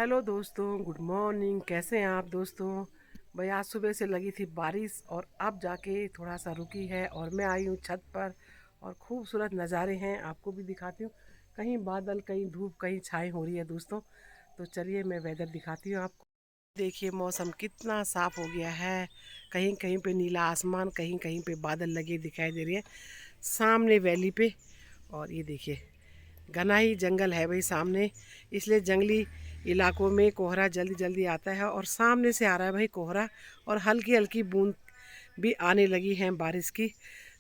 Hello दोस्तों, good morning. कैसे हैं आप दोस्तों? भाई आज सुबह से लगी थी बारिश और अब जाके थोड़ा सा रुकी है और मैं आई हूँ छत पर और खूबसूरत नज़ारे हैं, आपको भी दिखाती हूँ। कहीं बादल, कहीं धूप, कहीं छाई हो रही है दोस्तों। तो चलिए मैं वेदर दिखाती हूँ आपको। देखिए मौसम कितना साफ़ हो गया है। कहीं कहीं पे नीला आसमान, कहीं कहीं पे बादल लगे दिखाई दे रही है सामने वैली पे। और ये देखिए घना ही जंगल है भाई सामने, इसलिए जंगली इलाकों में कोहरा जल्दी जल्दी आता है। और सामने से आ रहा है भाई कोहरा और हल्की हल्की बूंद भी आने लगी हैं बारिश की।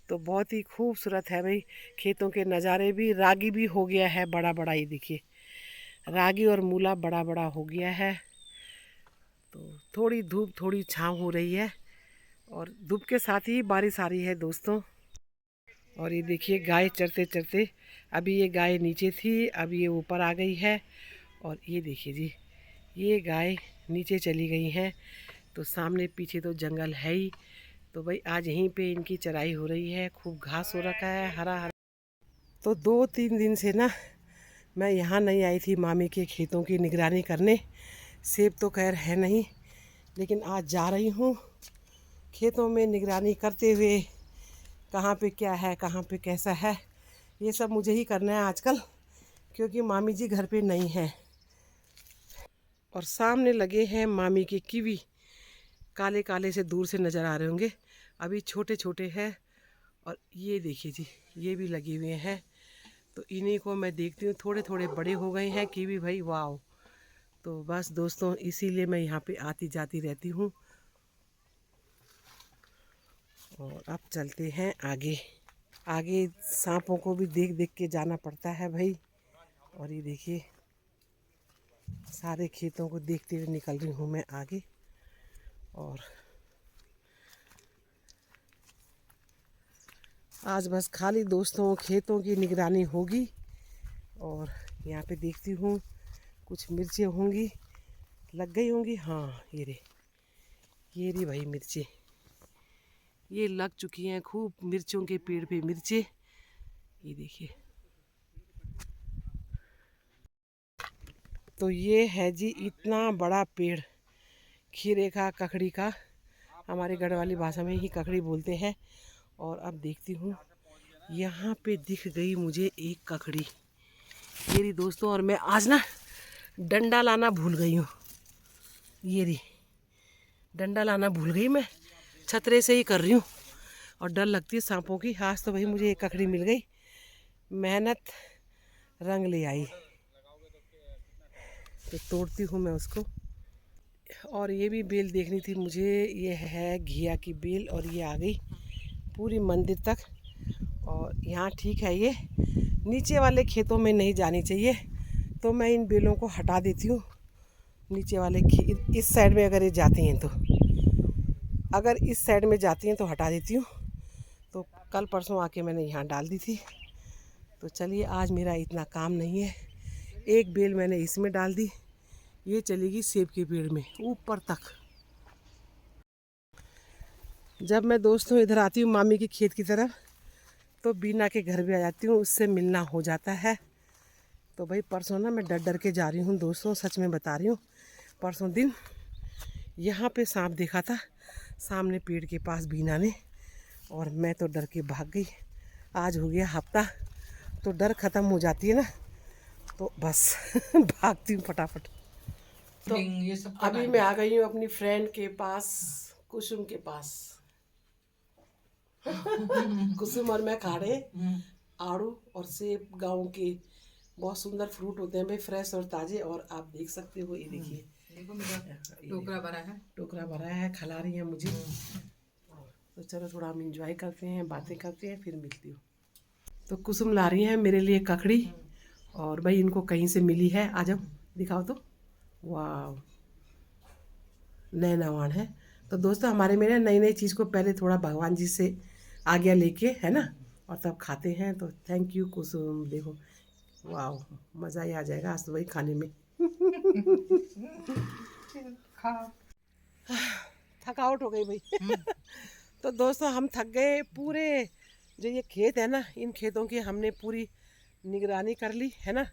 तो बहुत ही खूबसूरत है भाई खेतों के नज़ारे भी। रागी भी हो गया है बड़ा बड़ा, ये देखिए रागी और मूला बड़ा बड़ा हो गया है। तो थोड़ी धूप थोड़ी छाँव हो रही है और धूप के साथ ही बारिश आ रही है दोस्तों। और ये देखिए गाय चरते चरते, अभी ये गाय नीचे थी, अब ये ऊपर आ गई है। और ये देखिए जी, ये गाय नीचे चली गई हैं। तो सामने पीछे तो जंगल है ही। तो भाई आज यहीं पे इनकी चराई हो रही है, खूब घास हो रखा है हरा हरा। तो 2-3 दिन से ना मैं यहाँ नहीं आई थी मामी के खेतों की निगरानी करने। सेब तो खैर है नहीं, लेकिन आज जा रही हूँ खेतों में निगरानी करते हुए। कहाँ पे क्या है, कहाँ पे कैसा है, ये सब मुझे ही करना है आजकल, क्योंकि मामी जी घर पे नहीं है। और सामने लगे हैं मामी के कीवी, काले काले से दूर से नज़र आ रहे होंगे, अभी छोटे छोटे हैं। और ये देखिए जी, ये भी लगे हुए हैं। तो इन्हीं को मैं देखती हूँ, थोड़े थोड़े बड़े हो गए हैं कीवी भाई, वाह। तो बस दोस्तों इसीलिए मैं यहाँ पे आती जाती रहती हूँ। और अब चलते हैं आगे। आगे सांपों को भी देख देख के जाना पड़ता है भाई। और ये देखिए सारे खेतों को देखते हुए निकल रही हूँ मैं आगे। और आज बस खाली दोस्तों खेतों की निगरानी होगी। और यहाँ पे देखती हूँ कुछ मिर्चें होंगी, लग गई होंगी। हाँ ये रही भाई मिर्चें, ये लग चुकी हैं खूब मिर्चों के पेड़ पे मिर्चें। ये देखिए, तो ये है जी इतना बड़ा पेड़ खीरे का, ककड़ी का, हमारे गढ़ वाली भाषा में ही ककड़ी बोलते हैं। और अब देखती हूँ यहाँ पे दिख गई मुझे एक ककड़ी, ये रही दोस्तों। और मैं आज ना डंडा लाना भूल गई हूँ, ये रही डंडा लाना भूल गई, मैं छतरे से ही कर रही हूँ। और डर लगती है सांपों की। आज तो भाई मुझे एक ककड़ी मिल गई, मेहनत रंग ले आई। तो तोड़ती हूँ मैं उसको। और ये भी बेल देखनी थी मुझे, ये है घिया की बेल और ये आ गई पूरी मंदिर तक। और यहाँ ठीक है, ये नीचे वाले खेतों में नहीं जानी चाहिए, तो मैं इन बेलों को हटा देती हूँ। नीचे वाले इस साइड में अगर ये जाती हैं तो, अगर इस साइड में जाती हैं तो हटा देती हूँ। तो कल परसों आके मैंने यहाँ डाल दी थी। तो चलिए आज मेरा इतना काम नहीं है। एक बेल मैंने इसमें डाल दी, ये चलेगी सेब के पेड़ में ऊपर तक। जब मैं दोस्तों इधर आती हूँ मामी के खेत की तरफ, तो बीना के घर भी आ जाती हूँ, उससे मिलना हो जाता है। तो भाई परसों ना मैं डर डर के जा रही हूँ दोस्तों, सच में बता रही हूँ। परसों दिन यहाँ पे सांप देखा था सामने पेड़ के पास बीना ने, और मैं तो डर के भाग गई। आज हो गया हफ्ता, तो डर ख़त्म हो जाती है ना, तो बस भागती हूँ फटाफट। तो अभी मैं आ गई हूँ अपनी फ्रेंड के पास, कुसुम के पास। कुसुम और मैं खाड़े आड़ू और सेब, गाँव के बहुत सुंदर फ्रूट होते हैं भाई, फ्रेश और ताज़े। और आप देख सकते हो, ये देखिए देखो मेरा टोकरा भरा है। टोकरा भरा है, खिला रही है मुझे। तो चलो थोड़ा हम इंजॉय करते हैं, बातें करते हैं, फिर मिलती हूँ। तो कुसुम ला रही है मेरे लिए ककड़ी, और भाई इनको कहीं से मिली है। आ जाओ दिखाओ तो, वाह नए नवान है। तो दोस्तों हमारे में ना नई नई चीज़ को पहले थोड़ा भगवान जी से आज्ञा लेके, है ना, और तब खाते हैं। तो थैंक यू कुसुम, देखो वाह मज़ा ही आ जाएगा आज तो भाई खाने में। खा थकावट हो गई भाई। तो दोस्तों हम थक गए पूरे। जो ये खेत है ना, इन खेतों की हमने पूरी निगरानी कर ली है ना,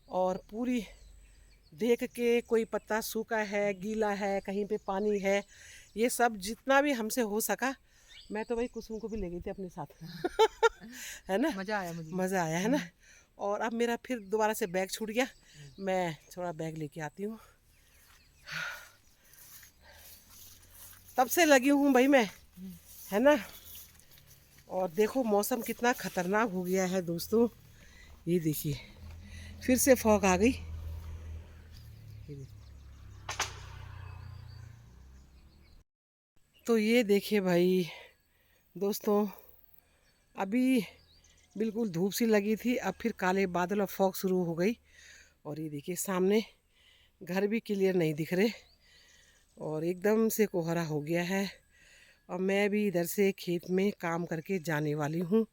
और पूरी देख के कोई पत्ता सूखा है, गीला है, कहीं पे पानी है, ये सब जितना भी हमसे हो सका। मैं तो भाई कुसुम को भी ले गई थी अपने साथ है ना, मजा आया मुझे। मज़ा आया है ना। और अब मेरा फिर दोबारा से बैग छूट गया, मैं थोड़ा बैग लेके आती हूँ। तब से लगी हूँ भाई मैं, है ना। और देखो मौसम कितना ख़तरनाक हो गया है दोस्तों, ये देखिए फिर से फॉग आ गई। तो ये देखिए भाई दोस्तों, अभी बिल्कुल धूप सी लगी थी, अब फिर काले बादल और फॉग शुरू हो गई। और ये देखिए सामने घर भी क्लियर नहीं दिख रहे और एकदम से कोहरा हो गया है। और मैं भी इधर से खेत में काम करके जाने वाली हूँ।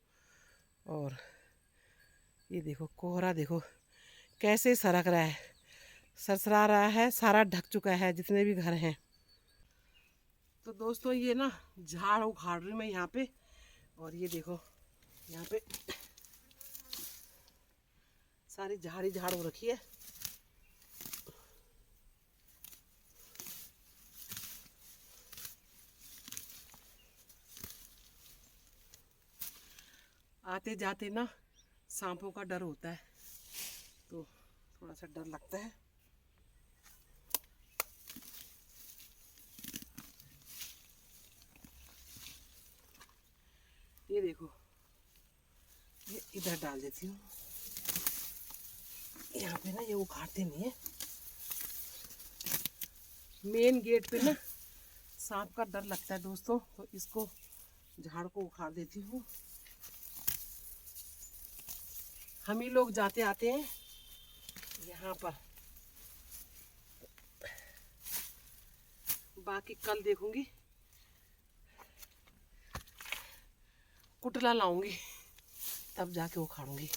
और ये देखो कोहरा देखो कैसे सरक रहा है, सरसरा रहा है, सारा ढक चुका है जितने भी घर हैं। तो दोस्तों ये ना झाड़ उखाड़ रही मैं यहाँ पे, और ये देखो यहाँ पे सारी झाड़ी झाड़ हो रखी है। आते जाते ना सांपों का डर होता है, तो थोड़ा सा डर लगता है। ये देखो ये इधर डाल देती हूँ, यहाँ पे ना ये उखाड़ते नहीं है। मेन गेट पे ना सांप का डर लगता है दोस्तों, तो इसको झाड़ को उखाड़ देती हूँ। हम ही लोग जाते आते हैं यहाँ पर, बाकी कल देखूंगी, कुटला लाऊंगी तब जाके उखाड़ूंगी।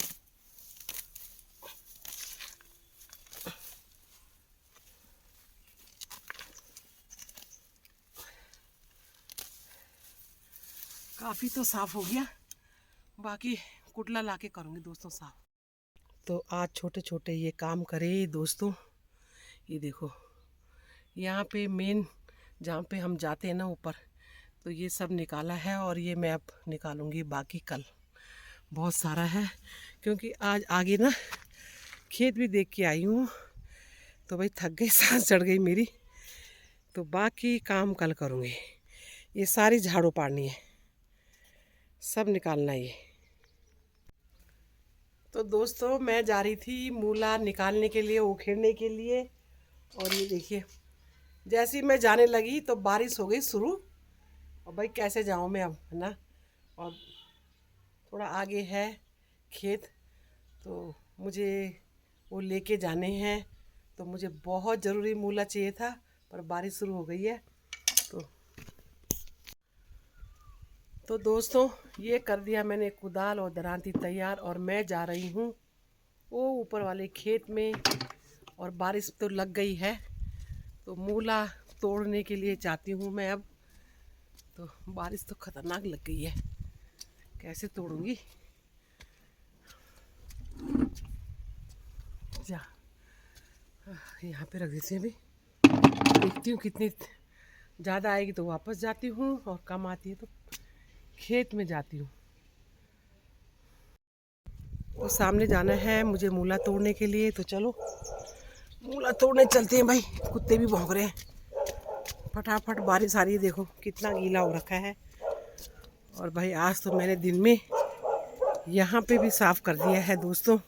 काफ़ी तो साफ हो गया, बाकी कुटला लाके करूंगी दोस्तों साफ। तो आज छोटे छोटे ये काम करे दोस्तों। ये देखो यहाँ पे मेन जहाँ पे हम जाते हैं ना ऊपर, तो ये सब निकाला है और ये मैं अब निकालूंगी, बाकी कल बहुत सारा है क्योंकि आज आगे ना खेत भी देख के आई हूँ, तो भाई थक गई, सांस चढ़ गई मेरी। तो बाकी काम कल करूँगी। ये सारी झाड़ू पाड़नी है, सब निकालना है ये। तो दोस्तों मैं जा रही थी मूला निकालने के लिए, उखेड़ने के लिए। और ये देखिए जैसे ही मैं जाने लगी तो बारिश हो गई शुरू। और भाई कैसे जाऊँ मैं अब, है ना। और थोड़ा आगे है खेत, तो मुझे वो लेके जाने हैं, तो मुझे बहुत ज़रूरी मूला चाहिए था, पर बारिश शुरू हो गई है। तो दोस्तों ये कर दिया मैंने कुदाल और दरांती तैयार, और मैं जा रही हूँ वो ऊपर वाले खेत में। और बारिश तो लग गई है, तो मूला तोड़ने के लिए जाती हूँ मैं अब। तो बारिश तो ख़तरनाक लग गई है, कैसे तोड़ूंगी। जा यहाँ पे रख देती हूँ, अभी देखती हूँ कितनी ज़्यादा आएगी तो वापस जाती हूँ, और कम आती है तो खेत में जाती हूँ। वो सामने जाना है मुझे मूला तोड़ने के लिए, तो चलो मूला तोड़ने चलते हैं भाई। कुत्ते भी भौंक रहे हैं, फटाफट बारिश आ रही है, देखो कितना गीला हो रखा है। और भाई आज तो मैंने दिन में यहाँ पे भी साफ कर दिया है दोस्तों,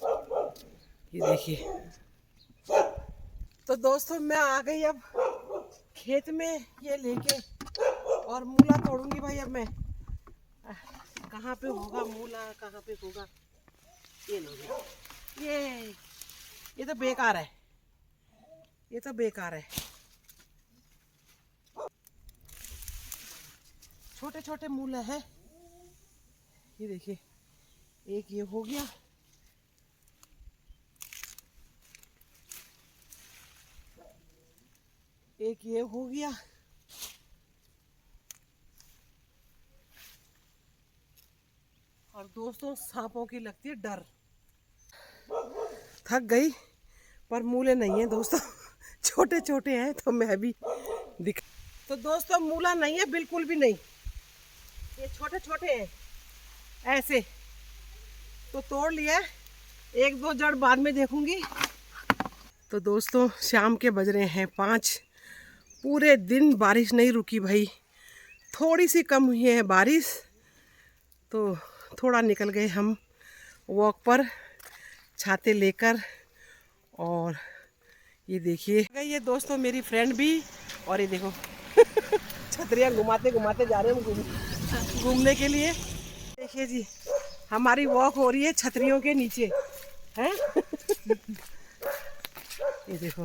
ये देखिए। तो दोस्तों मैं आ गई अब खेत में ये लेके, और मूला तोड़ूंगी भाई अब मैं। कहाँ पे होगा मूला, कहाँ पे होगा, ये नहीं, ये तो बेकार है, ये तो बेकार है। छोटे छोटे मूला है, ये देखिए एक ये हो गया, एक ये हो गया, और दोस्तों सांपों की लगती है डर। थक गई, पर मूले नहीं है दोस्तों, छोटे छोटे हैं तो मैं भी दिख। तो दोस्तों मूला नहीं है, बिल्कुल भी नहीं, ये छोटे छोटे हैं ऐसे। तो तोड़ लिया, एक दो जड़ बाद में देखूंगी। तो दोस्तों शाम के बज रहे हैं 5। पूरे दिन बारिश नहीं रुकी भाई, थोड़ी सी कम हुई है बारिश, तो थोड़ा निकल गए हम वॉक पर छाते लेकर। और ये देखिए ये दोस्तों मेरी फ्रेंड भी, और ये देखो छतरियाँ घुमाते घुमाते जा रहे हैं घूमने के लिए। देखिए जी हमारी वॉक हो रही है छतरियों के नीचे हैं। ये देखो,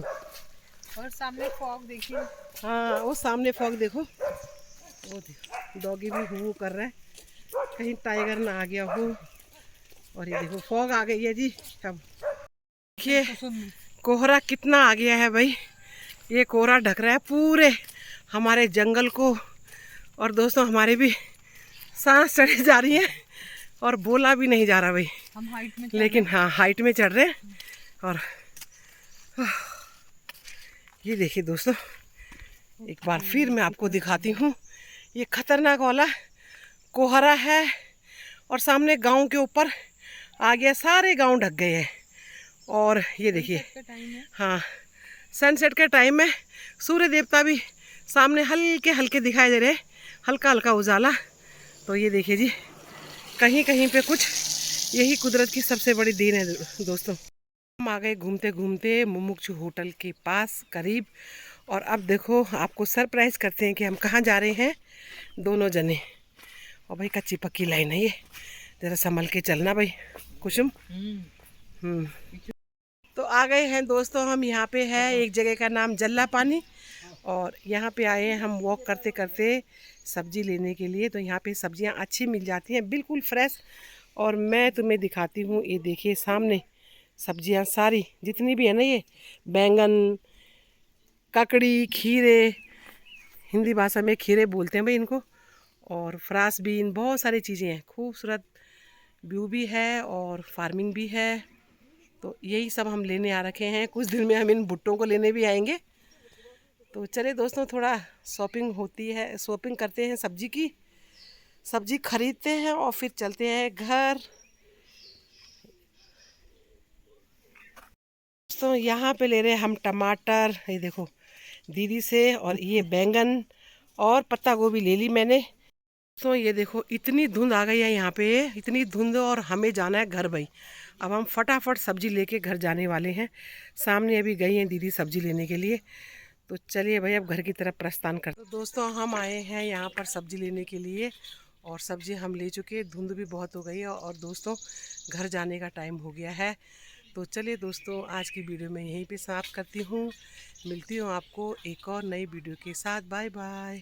और सामने फॉग देखिए। हाँ वो सामने फॉग देखो, वो देखो डॉगी भी हू कर रहा है, कहीं टाइगर ना आ गया हो। और ये देखो फॉग आ गई है जी। अब देखिए कोहरा कितना आ गया है भाई, ये कोहरा ढक रहा है पूरे हमारे जंगल को। और दोस्तों हमारे भी सांस चढ़ी जा रही है और बोला भी नहीं जा रहा भाई, हम हाइट में लेकिन हाँ हाइट में चढ़ रहे हैं। और ये देखिए दोस्तों एक बार फिर मैं आपको दिखाती हूँ, ये खतरनाक वाला कोहरा है और सामने गांव के ऊपर आ गया, सारे गांव ढक गए हैं। और ये देखिए हाँ सनसेट के टाइम में सूर्य देवता भी सामने हल्के हल्के दिखाई दे रहे हैं, हल्का हल्का उजाला। तो ये देखिए जी कहीं कहीं पे कुछ, यही कुदरत की सबसे बड़ी देन है दोस्तों। हम आ गए घूमते घूमते मुमुक्षु होटल के पास करीब, और अब देखो आपको सरप्राइज करते हैं कि हम कहाँ जा रहे हैं दोनों जने। और भाई कच्ची पक्की लाइन है ये, जरा संभल के चलना भाई कुसुम। तो आ गए हैं दोस्तों हम, यहाँ पे है एक जगह का नाम जल्ला पानी, और यहाँ पे आए हैं हम वॉक करते करते सब्जी लेने के लिए। तो यहाँ पे सब्जियाँ अच्छी मिल जाती हैं, बिल्कुल फ्रेश। और मैं तुम्हें दिखाती हूँ, ये देखिए सामने सब्जियाँ सारी जितनी भी है ना, ये बैंगन, ककड़ी, खीरे, हिंदी भाषा में खीरे बोलते हैं भाई इनको, और फ्रांस बीन, बहुत सारी चीज़ें हैं। खूबसूरत व्यू भी है और फार्मिंग भी है। तो यही सब हम लेने आ रखे हैं, कुछ दिन में हम इन भुट्टों को लेने भी आएंगे। तो चले दोस्तों थोड़ा शॉपिंग होती है, शॉपिंग करते हैं सब्जी की, सब्जी खरीदते हैं और फिर चलते हैं घर। तो यहाँ पे ले रहे हैं हम टमाटर, ये देखो दीदी से, और ये बैंगन और पत्ता गोभी ले ली मैंने। तो ये देखो इतनी धुंध आ गई है यहाँ पे, इतनी धुंध, और हमें जाना है घर भाई। अब हम फटाफट सब्जी लेके घर जाने वाले हैं। सामने अभी गई हैं दीदी सब्जी लेने के लिए, तो चलिए भाई अब घर की तरफ प्रस्थान करते। तो दोस्तों हम आए हैं यहाँ पर सब्जी लेने के लिए, और सब्जी हम ले चुके, धुंध भी बहुत हो गई है और दोस्तों घर जाने का टाइम हो गया है। तो चलिए दोस्तों आज की वीडियो मैं यहीं पे समाप्त करती हूँ, मिलती हूँ आपको एक और नई वीडियो के साथ। Bye bye.